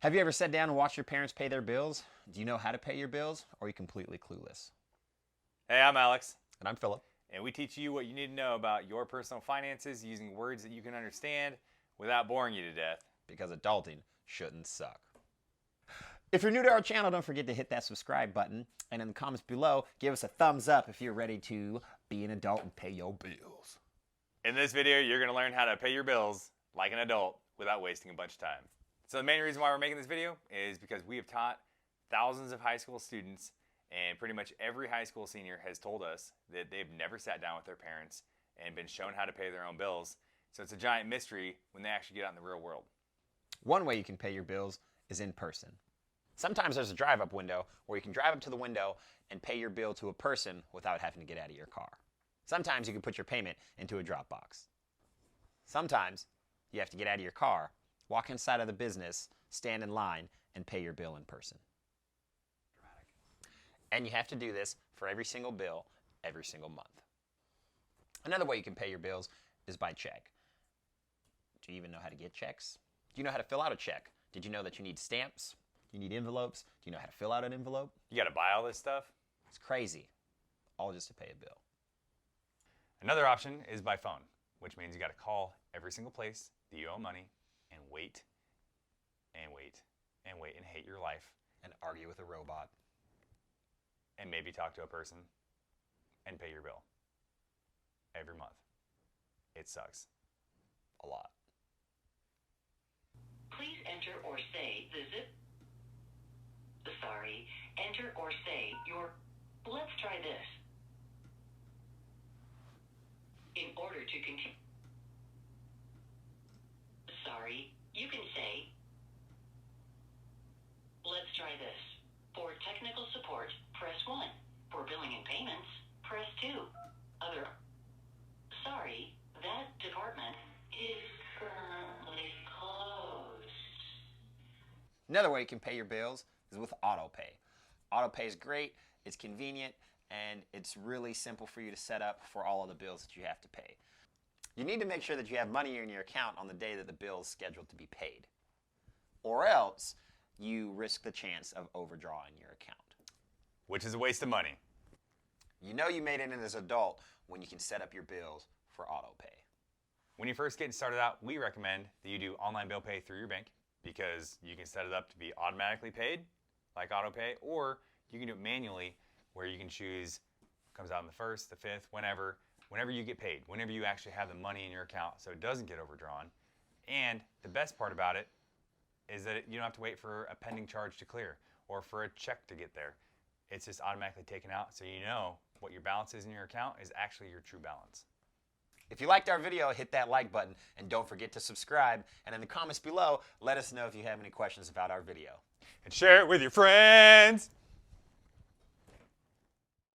Have you ever sat down and watched your parents pay their bills? Do you know how to pay your bills, or are you completely clueless? Hey, I'm Alex. And I'm Philip. And we teach you what you need to know about your personal finances using words that you can understand without boring you to death. Because adulting shouldn't suck. If you're new to our channel, don't forget to hit that subscribe button. And in the comments below, give us a thumbs up if you're ready to be an adult and pay your bills. In this video, you're going to learn how to pay your bills like an adult without wasting a bunch of time. So the main reason why we're making this video is because we have taught thousands of high school students, and pretty much every high school senior has told us that they've never sat down with their parents and been shown how to pay their own bills. So it's a giant mystery when they actually get out in the real world. One way you can pay your bills is in person. Sometimes there's a drive-up window where you can drive up to the window and pay your bill to a person without having to get out of your car. Sometimes you can put your payment into a drop box. Sometimes you have to get out of your car, walk inside of the business, stand in line, and pay your bill in person. And you have to do this for every single bill, every single month. Another way you can pay your bills is by check. Do you even know how to get checks? Do you know how to fill out a check? Did you know that you need stamps? You need envelopes? Do you know how to fill out an envelope? You got to buy all this stuff? It's crazy. All just to pay a bill. Another option is by phone, which means you got to call every single place that you owe money and wait and wait and wait and hate your life And argue with a robot. and maybe talk to a person and pay your bill every month. It sucks a lot. Please enter or say the zip. Sorry, enter or say your. Let's try this. In order to continue. Sorry, you can say. Let's try this. For technical support, press 1. For billing and payments, press 2. Other. Sorry, that department is currently closed. Another way you can pay your bills is with Autopay. Autopay is great, it's convenient, and it's really simple for you to set up for all of the bills that you have to pay. You need to make sure that you have money in your account on the day that the bill is scheduled to be paid. Or else, you risk the chance of overdrawing your account. Which is a waste of money. You know you made it in as an adult when you can set up your bills for Autopay. When you first get started out, we recommend that you do online bill pay through your bank because you can set it up to be automatically paid, like Autopay, or you can do it manually where you can choose, comes out on the 1st, the 5th, whenever you get paid, whenever you actually have the money in your account so it doesn't get overdrawn. And the best part about it is that you don't have to wait for a pending charge to clear or for a check to get there. It's just automatically taken out so you know what your balance is in your account is actually your true balance. If you liked our video, hit that like button and don't forget to subscribe. And in the comments below, let us know if you have any questions about our video. And share it with your friends.